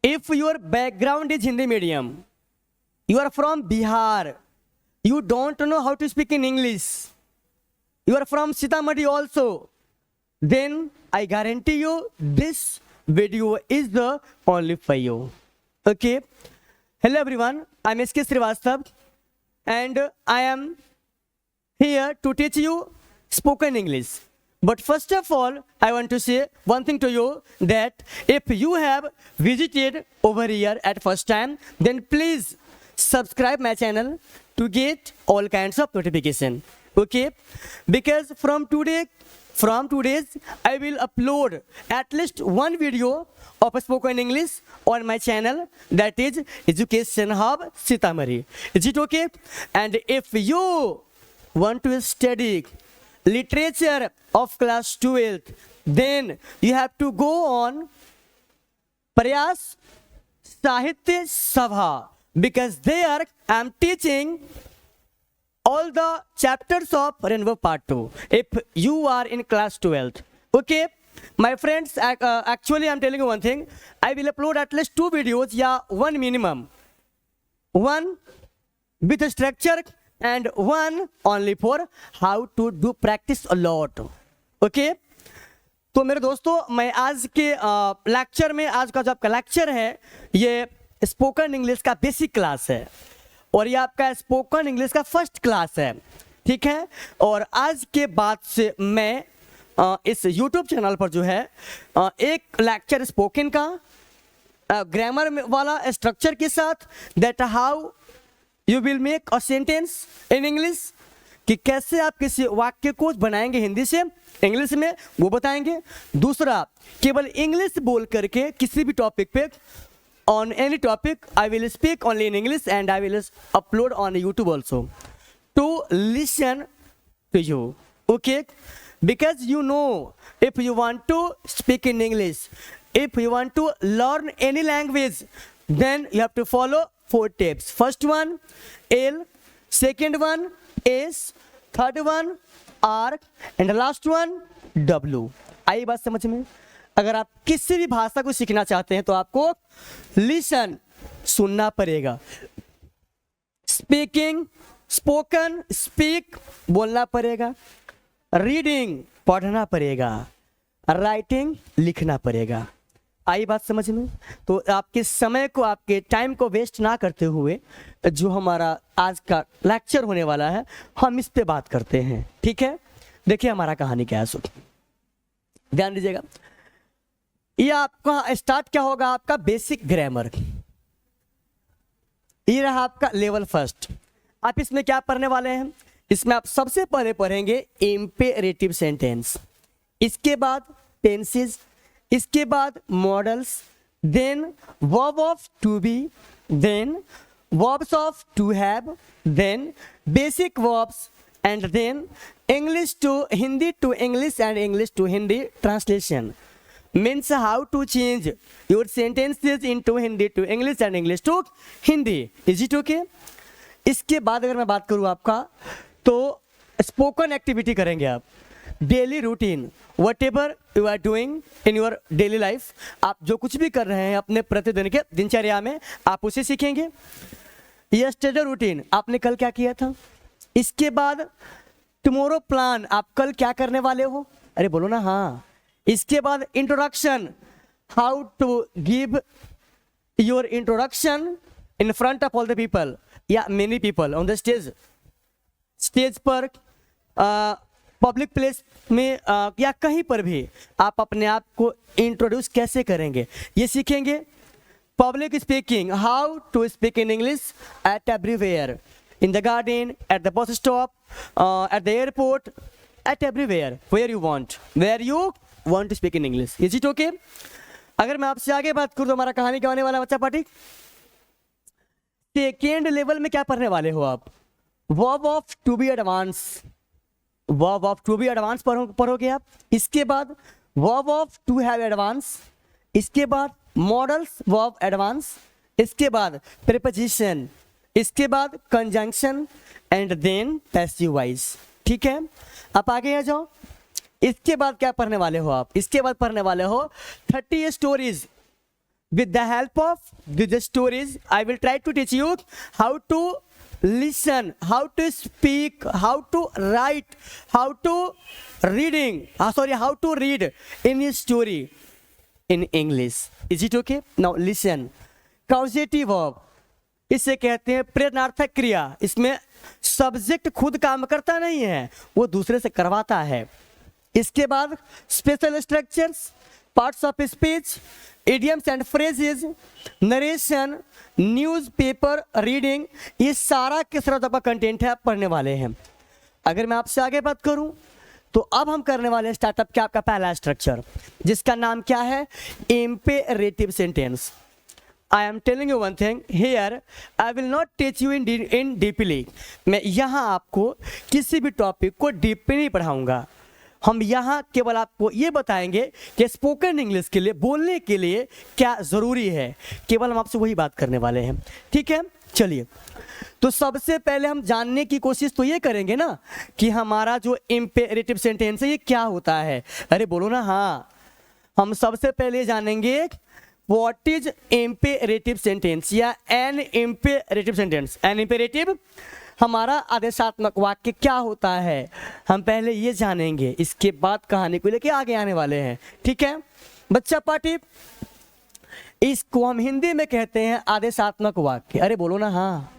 if your background is Hindi medium, you are from Bihar, you don't know how to speak in English, you are from Sitamarhi also, then I guarantee you this video is the only for you. Okay. Hello everyone, I'm SK Srivastav and I am here to teach you spoken English. But first of all, I want to say one thing to you, that if you have visited over here at first time, then please subscribe my channel to get all kinds of notification. Okay? Because from today's I will upload at least one video of spoken English on my channel, that is Education Hub Sitamarhi. Is it okay? And if you want to study literature of class 12th, then you have to go on Prayas Sahitya Sabha, because there I am teaching all the chapters of Rainbow Part 2 if you are in class 12th. Okay, my friends, actually I'm telling you one thing, I will upload at least 2 videos, yeah, one minimum, one with a structure and one only for how to do practice a lot. Okay, तो मेरे दोस्तों, मैं आज के lecture में, आज का जो आपका लेक्चर है ये स्पोकन इंग्लिश का बेसिक क्लास है और ये आपका स्पोकन इंग्लिश का फर्स्ट क्लास है, ठीक है। और आज के बाद से मैं इस यूट्यूब चैनल पर जो है एक लेक्चर स्पोकन का ग्रामर वाला स्ट्रक्चर के साथ, that how you will make a sentence in English, कि कैसे आप किसी वाक्य को बनाएंगे हिंदी से इंग्लिश में, वो बताएंगे। दूसरा, केवल इंग्लिश बोल करके किसी भी टॉपिक पे, on any topic I will speak only in English and I will upload on YouTube also to listen to you. Okay, because you know, if you want to speak in English, if you want to learn any language, then you have to follow 4 tips. First one L, second one S, third one R and the last one W. आई बात समझ में? अगर आप किसी भी भाषा को सीखना चाहते हैं तो आपको लिसन सुनना पड़ेगा, स्पीकिंग स्पोकन स्पीक बोलना पड़ेगा, रीडिंग पढ़ना पड़ेगा, राइटिंग लिखना पड़ेगा। आई बात समझ में? तो आपके समय को, आपके टाइम को वेस्ट ना करते हुए जो हमारा आज का लेक्चर होने वाला है हम इस पे बात करते हैं, ठीक है। देखिए हमारा कहानी क्या है, सुन ध्यान दीजिएगा। ये आपका स्टार्ट क्या होगा, आपका बेसिक ग्रामर, ये रहा आपका लेवल फर्स्ट। आप इसमें क्या पढ़ने वाले हैं, इसमें आप सबसे पहले पढ़ेंगे इंपेरेटिव सेंटेंस, इसके बाद टेंसेस, इसके बाद modals, then verb of to be, then verbs of to have, then basic verbs and then English to Hindi to English and English to Hindi translation, means how to change your sentences into Hindi to English and English to Hindi. Is it okay? इसके बाद अगर मैं बात करूँ आपका, तो spoken activity करेंगे आप, daily routine, whatever you are doing in your daily life, आप जो कुछ भी कर रहे हैं अपने प्रतिदिन के दिनचर्या में आप उसे सीखेंगे। यस्टरडे रूटीन, आपने कल क्या किया था। इसके बाद टुमारो प्लान, आप कल क्या करने वाले हो, अरे बोलो ना हाँ। इसके बाद introduction, how to give your introduction in front of all the people या many people on the stage, stage पर, पब्लिक प्लेस में या कहीं पर भी आप अपने आप को इंट्रोड्यूस कैसे करेंगे ये सीखेंगे। Public speaking, how to speak in English at everywhere, in the garden, at the bus stop, at the airport, at everywhere where you want to speak in English. Is it okay? अगर मैं आपसे आगे बात करूं तो हमारा कहानी क्या होने वाला बच्चा पार्टी, सेकेंड लेवल में क्या पढ़ने वाले हो आप, verb of to be advance, verb of to be advance पढ़ोगे आप। इसके बाद verb of to have advance, इसके बाद मॉडल्स वर्ब एडवांस, इसके बाद प्रीपोजिशन, इसके बाद conjunction and then passive voice, ठीक है। आप आगे आ जाओ। इसके बाद क्या पढ़ने वाले हो आप, इसके बाद पढ़ने वाले हो 30 stories with the help of these stories, I will try to teach you how to listen, how to speak, how to write, how to how to read any story in English. Is it okay? Now listen. Causative verb, इसे कहते हैं प्रेरणार्थक क्रिया. इसमें subject खुद काम करता नहीं है, वो दूसरे से करवाता है. इसके बाद special structures, parts of speech, idioms and phrases, narration, newspaper reading, ये सारा किस तरह का कंटेंट है आप पढ़ने वाले हैं. अगर मैं आपसे आगे बात करूं तो अब हम करने वाले हैं स्टार्टअप क्या आपका पहला स्ट्रक्चर, जिसका नाम क्या है, imperative sentence. I am telling you one thing here, I will not teach you in deeply. मैं यहाँ आपको किसी भी टॉपिक को डीपली नहीं पढ़ाऊंगा. हम यहाँ केवल आपको ये बताएंगे कि स्पोकन इंग्लिश के लिए, बोलने के लिए क्या ज़रूरी है. केवल हम आपसे वही बात करने वाले हैं. ठीक है, चलिए. तो सबसे पहले हम जानने की कोशिश तो ये करेंगे ना कि हमारा जो इम्पेरेटिव सेंटेंस है ये क्या होता है. अरे बोलो ना हाँ. हम सबसे पहले जानेंगे व्हाट इज इम्पेरेटिव सेंटेंस या an imperative sentence. An imperative हमारा आदेशात्मक वाक्य क्या होता है, हम पहले ये जानेंगे. इसके बाद कहानी को लेके आगे आने वाले हैं. ठीक है बच्चा पार्टी, इसको हम हिंदी में कहते हैं आदेशात्मक वाक्य. अरे बोलो ना हाँ.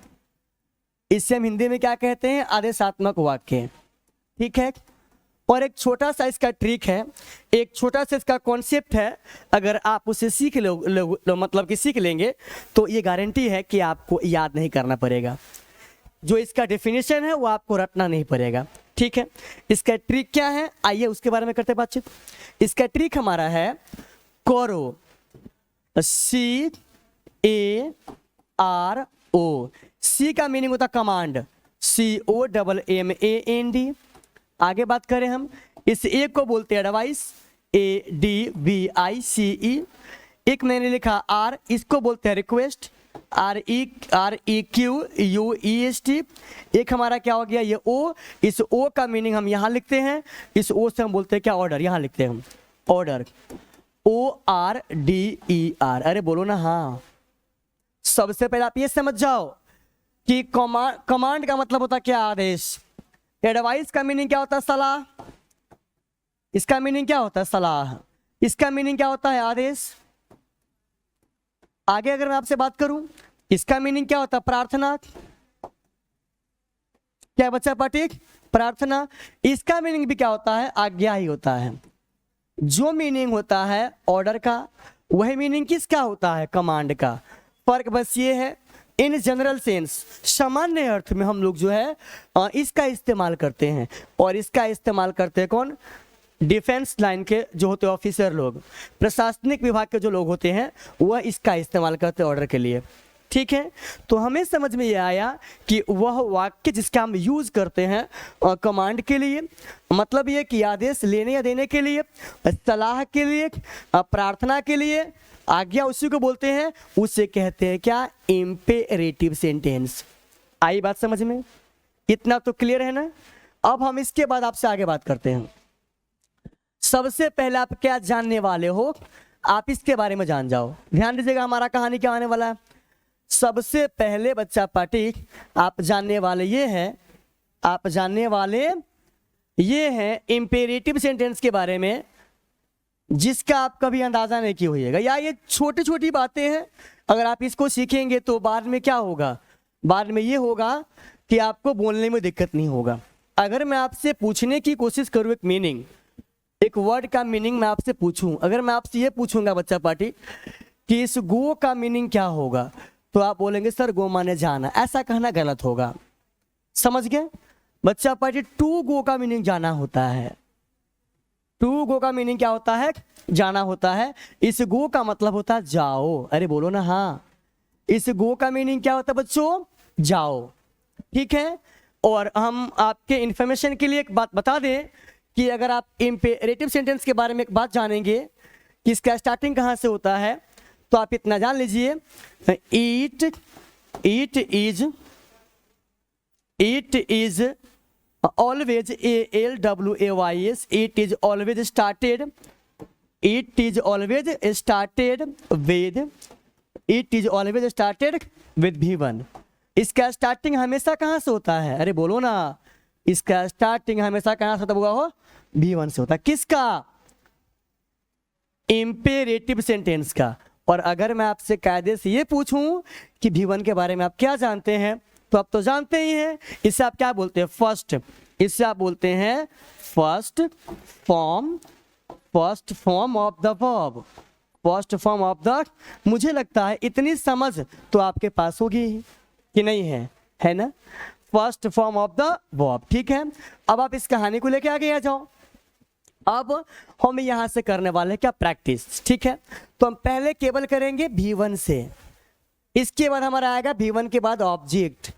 इससे हम हिंदी में क्या कहते हैं, आदेशात्मक वाक्य. ठीक है. और एक छोटा सा इसका ट्रिक है, एक छोटा सा इसका कॉन्सेप्ट है. अगर आप उसे सीख मतलब कि सीख लेंगे तो ये गारंटी है कि आपको याद नहीं करना पड़ेगा. जो इसका डेफिनेशन है वो आपको रटना नहीं पड़ेगा. ठीक है. इसका ट्रिक क्या है, आइए उसके बारे में करते हैं बातचीत. इसका ट्रिक हमारा है करो, CARO. सी का मीनिंग होता कमांड, COMMAND. आगे बात करें हम, इस ए को बोलते हैं एडवाइस, ADVICE. एक मैंने लिखा आर, इसको बोलते हैं रिक्वेस्ट, REQUEST. एक हमारा क्या हो गया ये ओ. इस ओ का मीनिंग हम यहाँ लिखते हैं, इस ओ से हम बोलते हैं क्या, ऑर्डर. यहाँ लिखते हैं हम ऑर्डर, ORDER. अरे बोलो ना हाँ. सबसे पहले आप ये समझ जाओ कि कमांड का मतलब होता क्या, आदेश. एडवाइस का मीनिंग क्या होता है, सलाह. इसका मीनिंग क्या होता है, सलाह. इसका मीनिंग क्या होता है, आदेश. आगे अगर मैं आपसे बात करूं, इसका मीनिंग क्या होता है, प्रार्थना. क्या बच्चा पाठक, प्रार्थना. इसका मीनिंग भी क्या होता है, आज्ञा ही होता है. जो मीनिंग होता है ऑर्डर का, वही मीनिंग किसका होता है, कमांड का. फर्क बस ये है, इन जनरल सेंस, सामान्य अर्थ में हम लोग जो है इसका इस्तेमाल करते हैं. और इसका इस्तेमाल करते हैं कौन, डिफेंस लाइन के जो होते हैं ऑफिसर लोग, प्रशासनिक विभाग के जो लोग होते हैं, वह इसका इस्तेमाल करते हैं ऑर्डर के लिए. ठीक है. तो हमें समझ में ये आया कि वह वाक्य जिसका हम यूज करते हैं कमांड के लिए, मतलब ये कि आदेश लेने या देने के लिए, सलाह के लिए, प्रार्थना के लिए, आज्ञा, उसी को बोलते हैं, उसे कहते हैं क्या, इम्पेरेटिव सेंटेंस. आई बात समझ में, इतना तो क्लियर है ना. अब हम इसके बाद आपसे आगे बात करते हैं. सबसे पहले आप क्या जानने वाले हो, आप इसके बारे में जान जाओ. ध्यान दीजिएगा हमारा कहानी क्या आने वाला है. सबसे पहले बच्चा पार्टी आप जानने वाले ये हैं, आप जानने वाले ये हैं इम्पेरेटिव सेंटेंस के बारे में, जिसका आप कभी अंदाजा नहीं किया होइएगा. या ये छोटी छोटी बातें हैं, अगर आप इसको सीखेंगे तो बाद में क्या होगा, बाद में ये होगा कि आपको बोलने में दिक्कत नहीं होगा. अगर मैं आपसे पूछने की कोशिश करूँ एक मीनिंग, एक वर्ड का मीनिंग मैं आपसे पूछूं, अगर मैं आपसे ये पूछूंगा बच्चा पार्टी कि इस गो का मीनिंग क्या होगा, तो आप बोलेंगे सर गो माने जाना. ऐसा कहना गलत होगा. समझ गए बच्चा पार्टी, टू गो का मीनिंग जाना होता है. टू गो का मीनिंग क्या होता है, जाना होता है. इस गो का मतलब होता है जाओ. अरे बोलो ना हाँ. इस गो का मीनिंग क्या होता है बच्चों, जाओ. ठीक है. और हम आपके इंफॉर्मेशन के लिए एक बात बता दें कि अगर आप इम्पेरेटिव सेंटेंस के बारे में एक बात जानेंगे कि इसका स्टार्टिंग कहाँ से होता है, तो आप इतना जान लीजिए, it is always ALWAYS, it is always started it is always started with V1। इसका स्टार्टिंग हमेशा कहाँ से होता है? अरे बोलो ना, इसका स्टार्टिंग हमेशा कहाँ से होता हो? V1 से होता है। किसका? इंपेरेटिव सेंटेंस का। और अगर मैं आपसे कायदे से ये पूछूं कि V1 के बारे में आप क्या जानते हैं, तो आप तो जानते ही हैं। इससे आप क्या बोलते हैं? फर्स्ट। इससे आप बोलते हैं first form of the verb. First form of the. मुझे लगता है इतनी समझ तो आपके पास होगी कि नहीं है ना? First form of the verb, ठीक है। अब आप इस कहानी को लेके आगे आ जाओ। अब हम यहां से करने वाले हैं क्या? प्रैक्टिस, ठीक है। तो हम पहले केवल करेंगे V1 से, इसके बाद हमारा आएगा V1 के बाद ऑब्जेक्ट,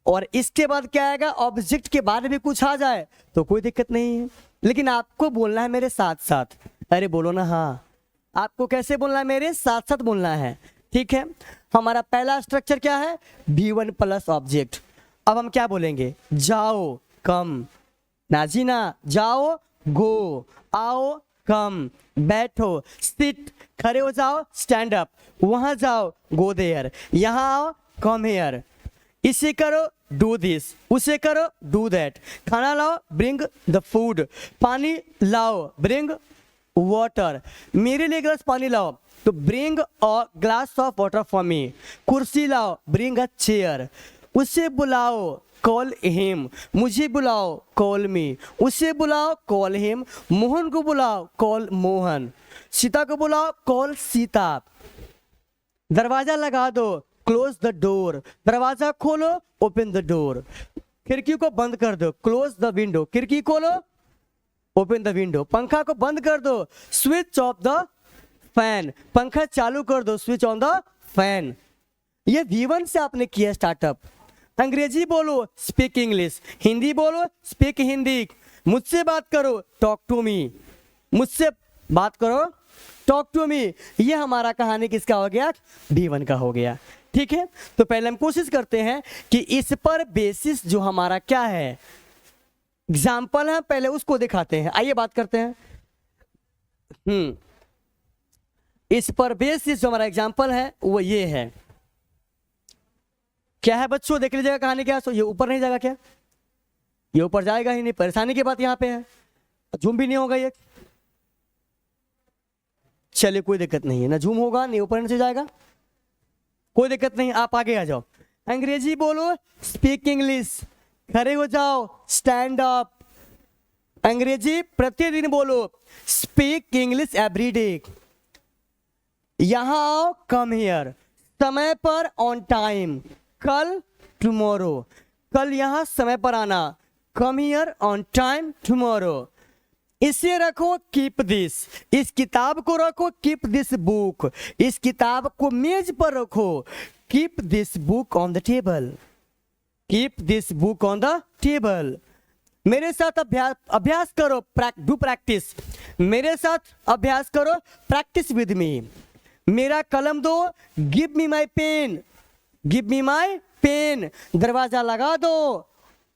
और इसके बाद क्या आएगा? ऑब्जेक्ट के बाद भी कुछ आ जाए तो कोई दिक्कत नहीं है, लेकिन आपको बोलना है मेरे साथ साथ। अरे बोलो ना हाँ, आपको कैसे बोलना है? मेरे साथ साथ बोलना है, ठीक है। हमारा पहला स्ट्रक्चर क्या है? V1 plus object. अब हम क्या बोलेंगे? जाओ, कम। ना जी ना, जाओ, गो, आओ, कम, बैठो, सिट, खड़े हो जाओ, स्टैंड अप, वहां जाओ, गो देयर, यहां आओ, कम हेयर, इसे करो, डू दिस, उसे करो, डू दैट, खाना लाओ, ब्रिंग द फूड, पानी लाओ, ब्रिंग वाटर, मेरे लिए ग्लास पानी लाओ, तो bring a glass of water for मी, कुर्सी लाओ, ब्रिंग अ चेयर, उसे बुलाओ, कॉल हिम, मुझे बुलाओ, कॉल मी, उसे बुलाओ, कॉल हिम, मोहन को बुलाओ, कॉल मोहन, सीता को बुलाओ, कॉल सीता, दरवाजा लगा दो, क्लोज द डोर, दरवाजा खोलो, ओपन द डोर, खिड़की को बंद कर दो, क्लोज द विंडो, खिड़की खोलो, ओपन द विंडो, पंखा को बंद कर दो, स्विच ऑफ द फैन, पंखा चालू कर दो, स्विच ऑन द फैन। ये V1 से आपने किया स्टार्टअप। अंग्रेजी बोलो, स्पीक इंग्लिश, हिंदी बोलो, स्पीक हिंदी, मुझसे बात करो, टॉक टू मी, मुझसे बात करो, टॉक टू मी। ये हमारा कहानी किसका हो गया? V1 का हो गया, ठीक है। तो पहले हम कोशिश करते हैं कि इस पर बेसिस जो हमारा क्या है, एग्जाम्पल है, पहले उसको दिखाते हैं। आइए बात करते हैं। इस पर बेसिस जो हमारा एग्जाम्पल है वो ये है। क्या है बच्चों? देख लीजिएगा कहानी क्या। ये ऊपर नहीं जाएगा क्या? ये ऊपर जाएगा ही नहीं। परेशानी की बात यहाँ पे है, झूम भी नहीं होगा ये। चलिए कोई दिक्कत नहीं है, ना झूम होगा, नहीं ऊपर नीचे जाएगा, कोई दिक्कत नहीं। आप आगे आ जाओ। अंग्रेजी बोलो, स्पीक इंग्लिश, खड़े हो जाओ, स्टैंड अप। अंग्रेजी प्रतिदिन बोलो, स्पीक इंग्लिश एवरी डे। यहां आओ, कम हियर, समय पर, ऑन टाइम, कल, टुमारो, कल यहां समय पर आना, come here on time tomorrow. इसे रखो, कीप दिस, इस किताब को रखो, कीप दिस बुक, इस किताब को मेज पर रखो, keep this book on the table, keep this book on the table. मेरे साथ अभ्यास करो, डू प्रैक्टिस, मेरे साथ अभ्यास करो, प्रैक्टिस विद मी। मेरा कलम दो, give me my pen, give me my pen. दरवाजा लगा दो,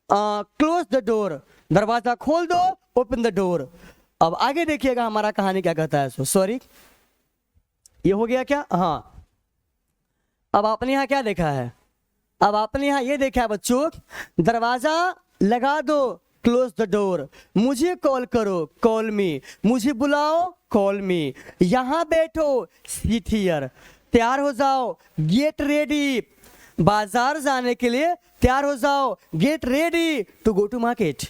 क्लोज द डोर, दरवाजा खोल दो, ओपन द डोर। अब आगे देखिएगा हमारा कहानी क्या कहता है। सॉरी, ये हो गया क्या? हाँ, अब आपने यहां क्या देखा है? अब आपने यहां ये देखा है बच्चों, दरवाजा लगा दो, क्लोज द डोर, मुझे कॉल करो, कॉल मी, मुझे बुलाओ, कॉल मी, यहां बैठो, सीट हियर, तैयार हो जाओ, गेट रेडी, बाजार जाने के लिए तैयार हो जाओ, get ready to go to market,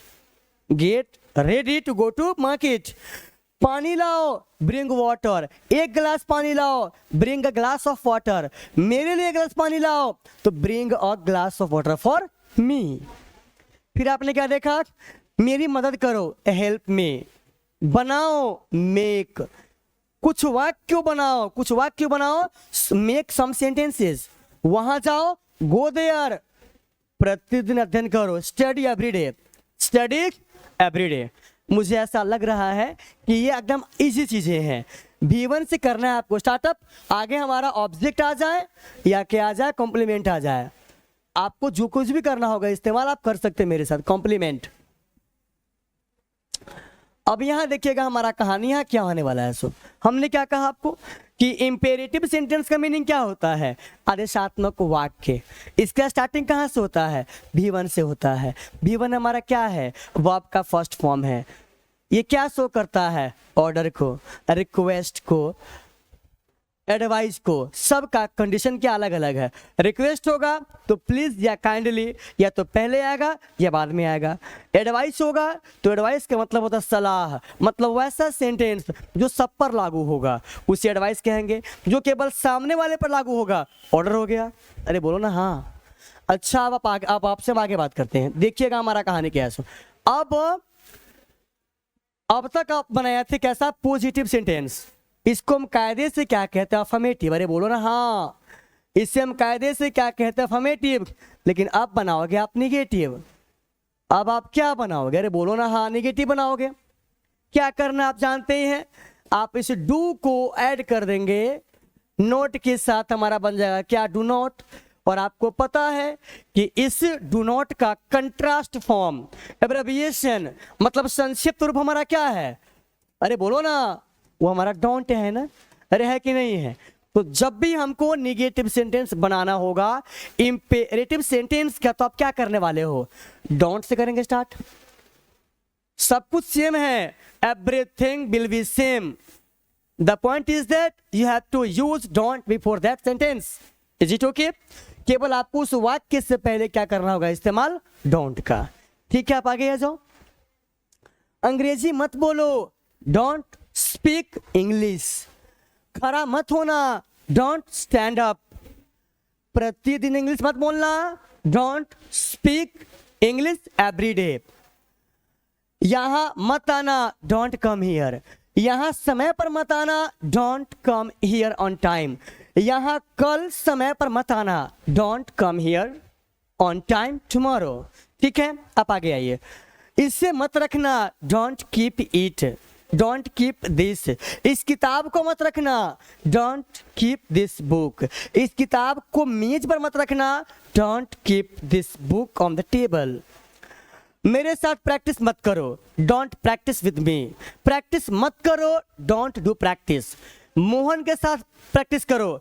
get ready to go to market. पानी लाओ, ब्रिंग वाटर, एक गिलास पानी लाओ, bring a glass of water, मेरे लिए गिलास पानी लाओ, तो bring a glass of water for me. फिर आपने क्या देखा? मेरी मदद करो, हेल्प मी, बनाओ, मेक, कुछ वाक्य बनाओ, कुछ वाक्य बनाओ, मेक सम सेंटेंसेस। वहां जाओ, गो देयर, प्रतिदिन अध्ययन करो, स्टडी एवरीडे, स्टडी एवरीडे। मुझे ऐसा लग रहा है कि ये एकदम इजी चीजें हैं। V1 से करना है आपको स्टार्टअप, आगे हमारा ऑब्जेक्ट आ जाए या क्या आ जाए, कॉम्प्लीमेंट आ जाए। आपको जो कुछ भी करना होगा इस्तेमाल आप कर सकते हैं मेरे साथ, कॉम्प्लीमेंट। अब यहाँ देखिएगा हमारा कहानी यहाँ क्या होने वाला है। सो हमने क्या कहा आपको कि इम्पेरेटिव सेंटेंस का मीनिंग क्या होता है, आदेशात्मक वाक्य। इसका स्टार्टिंग कहाँ से होता है, V1 से होता है। V1 हमारा क्या है, वर्ब का फर्स्ट फॉर्म है। ये क्या शो करता है, ऑर्डर को, रिक्वेस्ट को, एडवाइस को, सबका कंडीशन क्या अलग अलग है। रिक्वेस्ट होगा तो प्लीज या काइंडली, या तो पहले आएगा या बाद में आएगा। एडवाइस होगा तो एडवाइस का मतलब होता है सलाह, मतलब वैसा सेंटेंस जो सब पर लागू होगा उसे एडवाइस कहेंगे। जो केवल सामने वाले पर लागू होगा ऑर्डर हो गया। अरे बोलो ना हाँ। अच्छा अब आपसे हम आगे बात करते हैं। देखिएगा हमारा कहानी क्या है। सो अब तक आप बनाया थे कैसा, पॉजिटिव सेंटेंस। इसको हम कायदे से क्या कहते हैं, अफर्मेटिव। अरे बोलो ना हाँ। इसे हम कायदे से क्या कहते हैं, अफर्मेटिव। लेकिन अब बनाओगे आप निगेटिव। अब आप क्या बनाओगे, अरे बोलो ना हाँ, निगेटिव बनाओगे। क्या करना आप जानते ही हैं, आप इस डू को ऐड कर देंगे नोट के साथ, हमारा बन जाएगा क्या, डू नॉट। और आपको पता है कि इस डू नॉट का कंट्रास्ट फॉर्म, एब्रेविएशन मतलब संक्षिप्त रूप हमारा क्या है, अरे बोलो ना, वो हमारा डोंट है ना। अरे है कि नहीं है। तो जब भी हमको निगेटिव सेंटेंस बनाना होगा इंपेरेटिव सेंटेंस का, तो आप क्या करने वाले हो, डोंट से करेंगे स्टार्ट। सब कुछ सेम है, everything will be same. The point is that you have to use don't before that sentence. Is it okay. केवल आपको उस वाक्य से पहले क्या करना होगा, इस्तेमाल डोंट का। ठीक है, आप आगे आ जाओ। अंग्रेजी मत बोलो, डोंट स्पीक इंग्लिश। खड़ा मत होना, डोंट स्टैंड अप। प्रतिदिन इंग्लिश मत बोलना, don't speak English every day. यहां मत आना, डोंट कम हियर। यहां समय पर मत आना, don't come here on time. यहां कल समय पर मत आना, don't come here on time tomorrow. ठीक है, आप आगे आइए। इससे मत रखना, don't keep it, don't keep this. इस किताब को मत रखना, डोंट कीप दिस बुक। इस किताब को मेज पर मत रखना, don't keep this book on the table. मेरे साथ प्रैक्टिस मत करो, don't practice with me. Practice मत करो, डोंट डू प्रैक्टिस। मोहन के साथ प्रैक्टिस करो,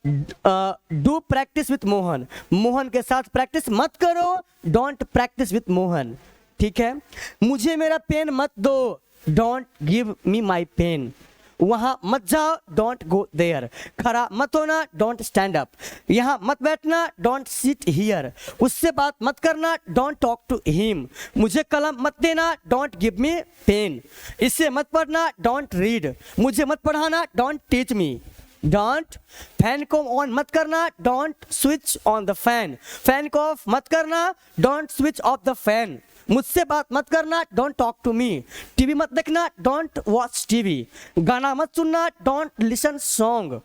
do practice with Mohan. Mohan के साथ प्रैक्टिस मत करो, डोंट प्रैक्टिस विथ मोहन। ठीक है। मुझे मेरा पेन मत दो, don't give me my pen. वहां मत जाओ, डोंट गो देयर। खड़ा मत होना, डोंट स्टैंड अप। यहां मत बैठना, डोंट सिट हियर। उससे बात मत करना, डोंट टॉक टू हिम। मुझे कलम मत देना, डोंट गिव मी पेन। इससे मत पढ़ना, डोंट रीड। मुझे मत पढ़ाना, don't teach me. Don't fan को ऑन मत करना, don't switch on the fan. Fan को ऑफ मत करना, don't switch off the fan. मुझसे बात मत करना, don't talk to me. TV मत देखना, डोंट वॉच टीवी। गाना मत सुनना, डोंट लिसन सॉन्ग।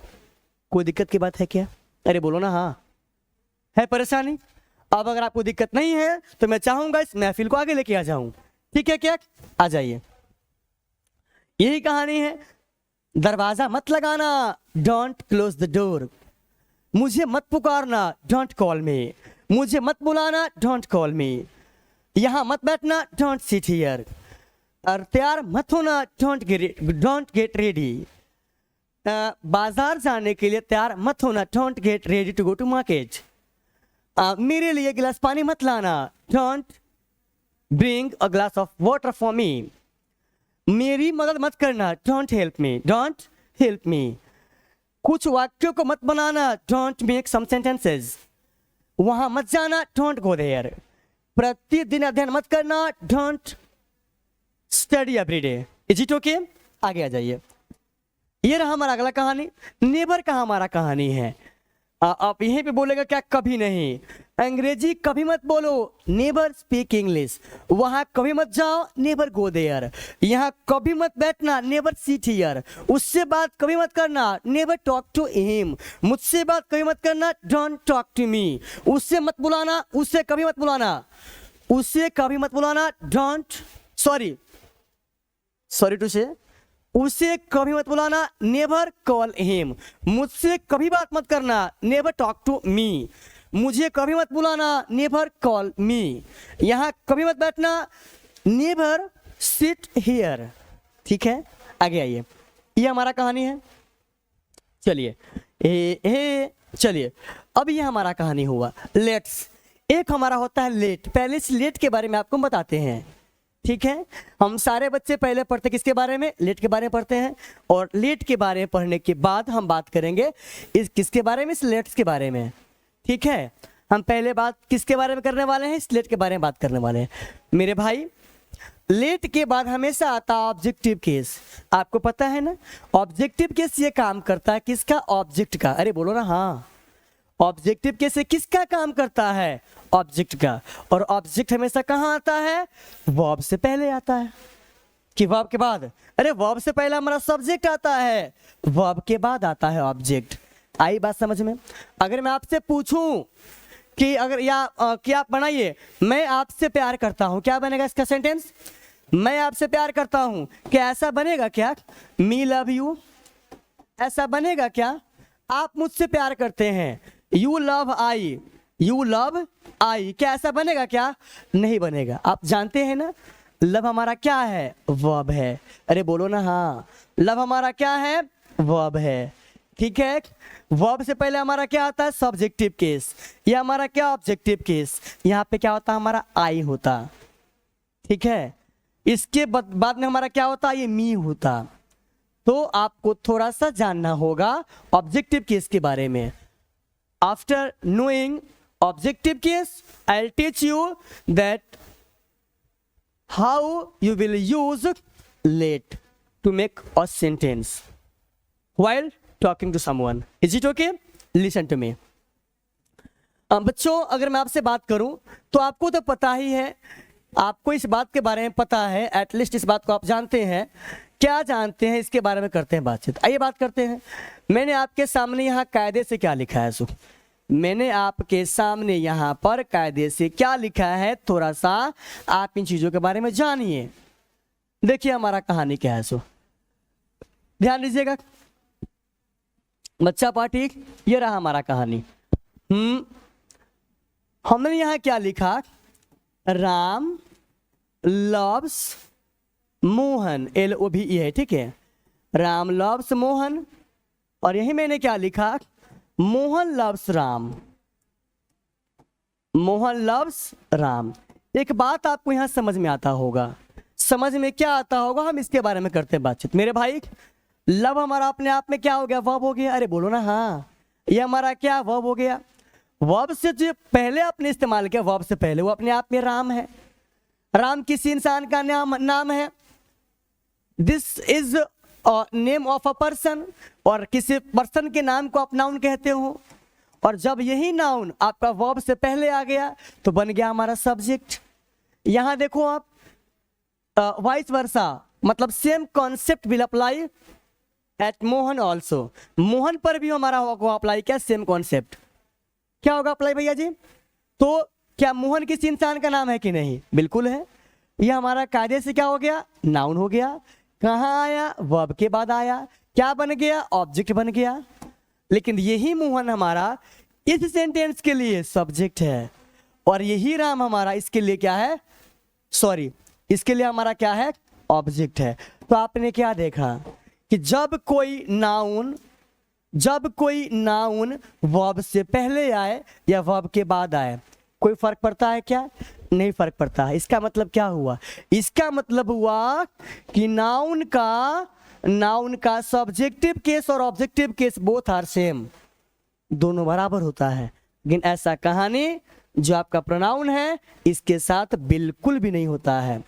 कोई दिक्कत की बात है क्या, अरे बोलो ना हाँ। है परेशानी? अब अगर आपको दिक्कत नहीं है तो मैं चाहूंगा इस महफिल को आगे लेके आ जाऊं। ठीक है क्या, आ जाइए। यही कहानी है। दरवाजा मत लगाना, डोंट क्लोज द डोर। मुझे मत पुकारना, डोंट कॉल मी। मुझे मत बुलाना, डोंट कॉल मी। यहां मत बैठना, डोंट सिट हियर। और तैयार मत होना, डोंट गेट रेडी। बाजार जाने के लिए तैयार मत होना, don't get ready to go to market. मेरे लिए गिलास पानी मत लाना, don't bring a glass of water for me. मेरी मदद मत करना, don't help me, don't help me. कुछ वाक्यों को मत बनाना, डोंट मेक सम सेंटेंसेस। वहां मत जाना, डोंट गो देयर। प्रतिदिन अध्ययन मत करना, don't study every day. Is it okay, आगे आ जाइए। ये रहा हमारा अगला कहानी। नेवर का हमारा कहानी है। आप यहीं पे बोलेगा क्या, कभी नहीं। अंग्रेजी कभी मत बोलो, नेवर स्पीक इंग्लिश। वहां कभी मत जाओ, नेवर गो देयर। यहाँ कभी मत बैठना, नेवर सीट हियर। उससे बात कभी मत करना, नेवर टॉक टू हिम। मुझसे बात कभी मत करना, डोंट टॉक टू मी। उससे मत बुलाना, उससे कभी मत बुलाना, उससे कभी मत बुलाना, डोंट सॉरी टू से, उसे कभी मत बुलाना, नेवर कॉल हिम। मुझसे कभी बात मत करना, नेवर टॉक टू मी। मुझे कभी मत बुलाना, नेवर कॉल मी। यहाँ कभी मत बैठना, नेवर सिट हियर। ठीक है, आगे आइए, ये हमारा कहानी है। चलिए चलिए, अब ये हमारा कहानी हुआ लेट्स। एक हमारा होता है लेट। पहले इस लेट के बारे में आपको बताते हैं। ठीक है, हम सारे बच्चे पहले पढ़ते किसके बारे में? लेट के बारे में पढ़ते हैं। और लेट के बारे में पढ़ने के बाद हम बात करेंगे इस किसके बारे में? इस लेट्स के बारे में। ठीक है, हम पहले बात किसके बारे में करने वाले हैं? इस लेट के बारे में बात करने वाले हैं मेरे भाई। लेट के बाद हमेशा आता है ऑब्जेक्टिव केस। आपको पता है ना, ऑब्जेक्टिव केस ये काम करता है किसका? ऑब्जेक्ट का। अरे बोलो ना हाँ। ऑब्जेक्टिव केस से किसका काम करता है? ऑब्जेक्ट का। और ऑब्जेक्ट हमेशा कहाँ आता है? वर्ब से पहले आता है कि वर्ब के बाद? अरे वर्ब से पहले हमारा सब्जेक्ट आता है, वर्ब के बाद आता है ऑब्जेक्ट। आई बात समझ में? अगर मैं आपसे पूछूं कि अगर क्या आप बनाइए, मैं आपसे प्यार करता हूं, क्या बनेगा इसका सेंटेंस? मैं आपसे प्यार करता हूं, क्या ऐसा बनेगा क्या? मी लव यू, ऐसा बनेगा क्या? आप मुझसे प्यार करते हैं, you love I, you love I, क्या ऐसा बनेगा क्या? नहीं बनेगा। आप जानते हैं ना लव हमारा क्या है? वर्ब है। अरे बोलो ना हाँ, लव हमारा क्या है? वर्ब है। ठीक है, वर्ब से पहले हमारा क्या आता है? Subjective case. ये हमारा क्या? Objective case. यहाँ पे क्या होता है? हमारा आई होता। ठीक है, इसके बाद में हमारा क्या होता? ये मी होता। तो आपको थोड़ा सा जानना होगा ऑब्जेक्टिव केस के बारे में। After knowing objective case, I'll teach you that how you will use late to make a sentence while talking to someone. Is it okay? Listen to me. बच्चों, अगर मैं आपसे बात करूं तो आपको तो पता ही है, आपको इस बात के बारे में पता है, एटलीस्ट इस बात को आप जानते हैं। क्या जानते हैं इसके बारे में करते हैं बातचीत। आइए बात करते हैं। मैंने आपके सामने यहाँ कायदे से क्या लिखा है? सो मैंने आपके सामने यहाँ पर कायदे से क्या लिखा है, थोड़ा सा आप इन चीजों के बारे में जानिए। देखिए हमारा कहानी क्या है। सो ध्यान दीजिएगा बच्चा पाठी, ये रहा हमारा कहानी। हमने यहाँ क्या लिखा? राम लव्स मोहन, LOVE है। ठीक है, राम लव्स मोहन। और यही मैंने क्या लिखा? Mohan loves Ram, Mohan loves Ram. एक बात आपको यहां समझ में आता होगा। समझ में क्या आता होगा? हम इसके बारे में करते हैं बातचीत मेरे भाई। लव हमारा अपने आप में क्या हो गया? वर्ब हो गया। अरे बोलो ना हाँ, ये हमारा क्या? वर्ब हो गया। वर्ब से जो पहले आपने इस्तेमाल किया, वर्ब से पहले, वो अपने आप में राम है। राम किसी इंसान का नाम है। This is name of a person, और किसी पर्सन के नाम को आप नाउन कहते हो। और जब यही नाउन आपका वर्ब से पहले आ गया तो बन गया हमारा सब्जेक्ट। यहां देखो आप, वाइस वर्सा, मतलब same concept will apply eight Mohan also. Mohan पर भी हमारा होगा अप्लाई क्या? Same concept. क्या होगा अप्लाई भैया जी? तो क्या मोहन किसी इंसान का नाम है कि नहीं? बिल्कुल है। यह हमारा कायदे से क्या हो गया? नाउन हो गया। कहाँ आया? वर्ब के बाद आया। क्या बन गया? ऑब्जेक्ट बन गया। लेकिन यही मोहन हमारा इस सेंटेंस के लिए सब्जेक्ट है, और यही राम हमारा इसके लिए क्या है? सॉरी, इसके लिए हमारा क्या है? ऑब्जेक्ट है। तो आपने क्या देखा कि जब कोई नाउन वर्ब से पहले आए या वर्ब के बाद आए, कोई फर्क पड़ता है क्या? नहीं फर्क पड़ता है। इसका मतलब क्या हुआ? इसका मतलब हुआ कि नाउन का सब्जेक्टिव केस और objective case both are same, दोनों बराबर होता है। लेकिन ऐसा कहानी जो आपका प्रोनाउन है इसके साथ बिल्कुल भी नहीं होता है।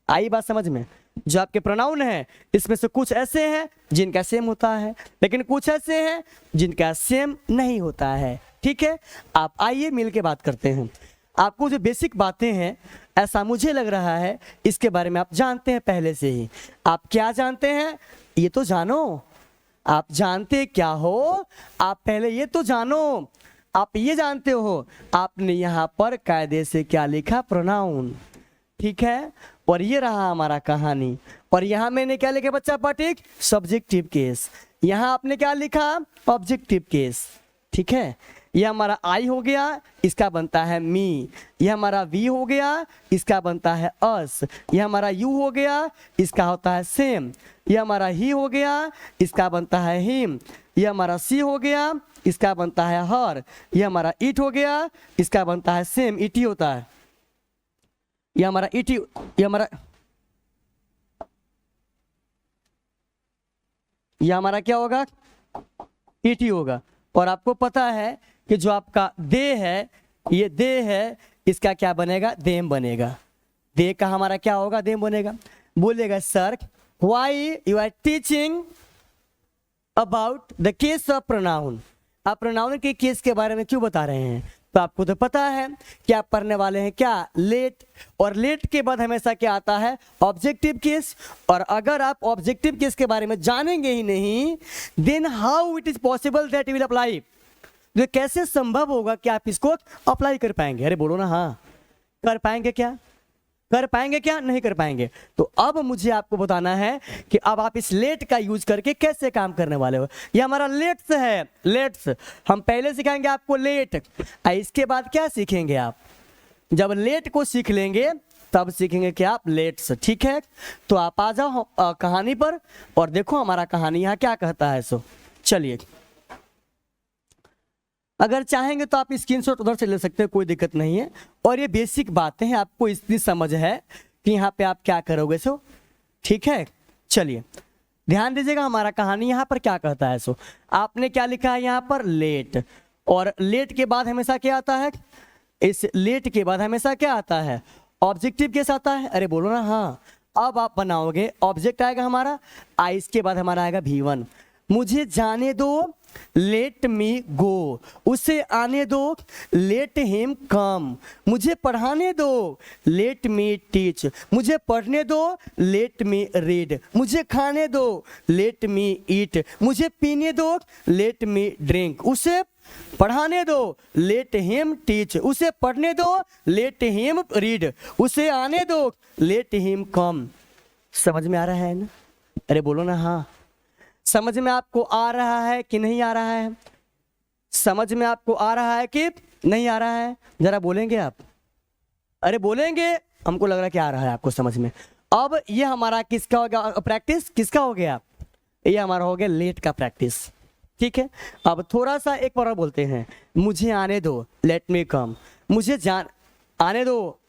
आई बात समझ में? जो आपके प्रोनाउन है इसमें से कुछ ऐसे हैं जिनका सेम होता है, लेकिन कुछ ऐसे हैं जिनका सेम नहीं होता है। ठीक है, आप आइए मिल के बात करते हैं। आपको जो बेसिक बातें हैं, ऐसा मुझे लग रहा है इसके बारे में आप जानते हैं पहले से ही। आप क्या जानते हैं ये तो जानो। आप जानते क्या हो? आप पहले ये तो जानो। आप ये जानते हो आपने यहाँ पर कायदे से क्या लिखा? प्रोनाउन। ठीक है, और ये रहा हमारा कहानी। और यहाँ मैंने क्या लिखा बच्चा पाठक? Subjective case. यहाँ आपने क्या लिखा? Objective case. ठीक है, यह हमारा आई हो गया, इसका बनता है मी। यह हमारा वी हो गया, इसका बनता है अस। यह हमारा यू हो गया, इसका होता है सेम। यह हमारा ही हो गया, इसका बनता है हिम। यह हमारा सी हो गया, इसका बनता है हर। यह हमारा इट हो गया, इसका बनता है सेम, इट ही होता है। यह हमारा इट, यह हमारा क्या होगा, इट ही होगा। और आपको पता है कि जो आपका दे है, ये दे है, इसका क्या बनेगा, देम बनेगा। दे का हमारा क्या होगा, देम बनेगा। बोलेगा sir why you are teaching about the case of pronoun, आप प्रोनाउन के केस के बारे में क्यों बता रहे हैं। तो आपको तो पता है कि आप पढ़ने वाले हैं क्या, लेट। और लेट के बाद हमेशा क्या आता है, ऑब्जेक्टिव केस। और अगर आप ऑब्जेक्टिव केस के बारे में जानेंगे ही नहीं, then how it is possible that you will apply, तो कैसे संभव होगा कि आप इसको अप्लाई कर पाएंगे। अरे बोलो ना हाँ, कर पाएंगे क्या, कर पाएंगे क्या, नहीं कर पाएंगे। तो अब मुझे आपको बताना है कि अब आप इस लेट का यूज करके कैसे काम करने वाले हो। ये हमारा लेट्स है, लेट्स हम पहले सिखाएंगे आपको लेट। इसके बाद क्या सीखेंगे आप, जब लेट को सीख लेंगे तब सीखेंगे कि आप लेट्स। ठीक है, तो आप आ जाओ कहानी पर और देखो हमारा कहानी यहाँ क्या कहता है। सो चलिए, अगर चाहेंगे तो आप स्क्रीनशॉट उधर से ले सकते हैं, कोई दिक्कत नहीं है। और ये बेसिक बातें हैं, आपको इतनी समझ है कि यहाँ पे आप क्या करोगे। सो ठीक है, चलिए ध्यान दीजिएगा हमारा कहानी यहाँ पर क्या कहता है। सो आपने क्या लिखा है यहाँ पर, लेट। और लेट के बाद हमेशा क्या आता है, इस लेट के बाद हमेशा क्या आता है, ऑब्जेक्टिव केस आता है। अरे बोलो ना हाँ। अब आप बनाओगे, ऑब्जेक्ट आएगा हमारा, आई इसके बाद हमारा आएगा V1, मुझे जाने दो, लेट मी गो, उसे आने दो, लेट हिम कम, मुझे पढ़ाने दो, लेट मी टीच, मुझे पढ़ने दो, लेट मी रीड, मुझे खाने दो, लेट मी ईट, मुझे पीने दो, लेट मी ड्रिंक, उसे पढ़ाने दो, लेट हिम टीच, उसे पढ़ने दो, लेट हिम रीड, उसे आने दो, लेट हिम कम। समझ में आ रहा है ना, अरे बोलो ना हाँ। समझ में आपको आ रहा है कि नहीं आ रहा है, समझ में आपको आ रहा है कि नहीं आ रहा है, जरा बोलेंगे आप। अरे बोलेंगे, हमको लग रहा है कि आ रहा है आपको समझ में। अब ये हमारा किसका हो गया प्रैक्टिस, किसका हो गया, ये हमारा हो गया लेट का प्रैक्टिस। ठीक है, अब थोड़ा सा एक बार बोलते हैं, मुझे आने दो, लेट मी कम, मुझे आने दो,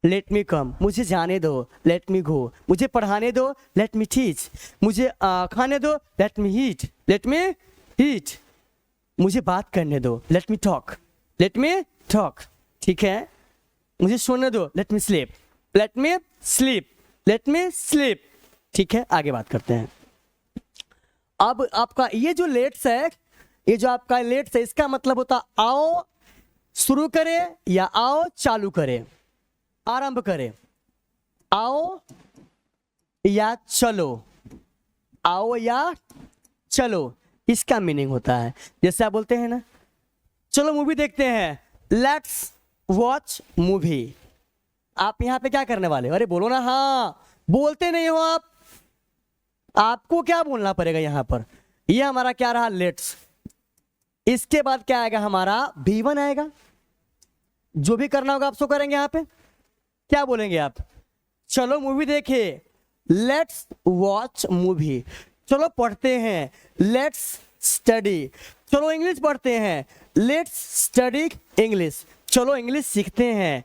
लेट मी कम, मुझे जाने दो, लेट मी गो, मुझे पढ़ाने दो, लेट मी टीच, मुझे खाने दो, लेट मी ईट, लेट मी ईट, मुझे बात करने दो, let me talk, let me talk. ठीक है, मुझे सोने दो, let me sleep, let me sleep, let me sleep. ठीक है, आगे बात करते हैं। अब आपका ये जो लेट्स है, ये जो आपका लेट्स है, इसका मतलब होता आओ शुरू करे या आओ चालू करे, आरंभ करें, आओ या चलो, आओ या चलो, इसका मीनिंग होता है। जैसे आप बोलते हैं ना, चलो मूवी देखते हैं, लेट्स वॉच मूवी, आप यहां पे क्या करने वाले हो, अरे बोलो ना हाँ, बोलते नहीं हो आप, आपको क्या बोलना पड़ेगा यहां पर। ये हमारा क्या रहा, लेट्स। इसके बाद क्या आएगा हमारा, V1 आएगा, जो भी करना होगा आप सो करेंगे। यहां पे क्या बोलेंगे आप, चलो मूवी देखे, लेट्स वॉच मूवी, चलो पढ़ते हैं, लेट्स स्टडी, चलो इंग्लिश पढ़ते हैं, लेट्स स्टडी इंग्लिश, चलो इंग्लिश सीखते हैं,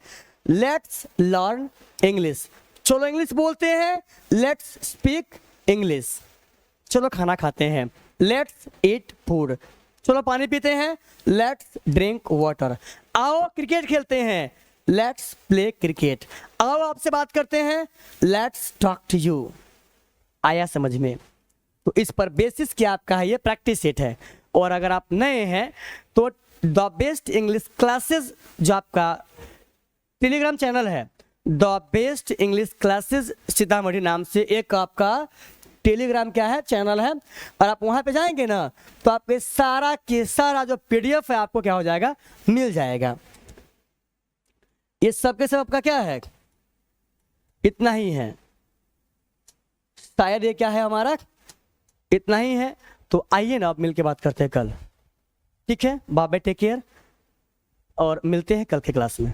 लेट्स लर्न इंग्लिश, चलो इंग्लिश बोलते हैं, लेट्स स्पीक इंग्लिश, चलो खाना खाते हैं, लेट्स ईट फूड, चलो पानी पीते हैं, लेट्स ड्रिंक वाटर, आओ क्रिकेट खेलते हैं, लेट्स प्ले क्रिकेट, आओ आपसे बात करते हैं, लेट्स टॉक टू यू। आया समझ में। तो इस पर बेसिस क्या आपका है, ये प्रैक्टिस सेट है। और अगर आप नए हैं तो द बेस्ट इंग्लिश क्लासेस जो आपका टेलीग्राम चैनल है, the best English classes Sitamarhi नाम से एक आपका टेलीग्राम क्या है, चैनल है। और आप वहां पे जाएंगे ना तो आपके सारा के सारा जो PDF है आपको क्या हो जाएगा, मिल जाएगा। ये सब के सब आपका क्या है, इतना ही है, शायद ये क्या है हमारा, इतना ही है। तो आइए ना आप मिलके बात करते हैं कल। ठीक है, बाय बाय, टेक केयर, और मिलते हैं कल के क्लास में।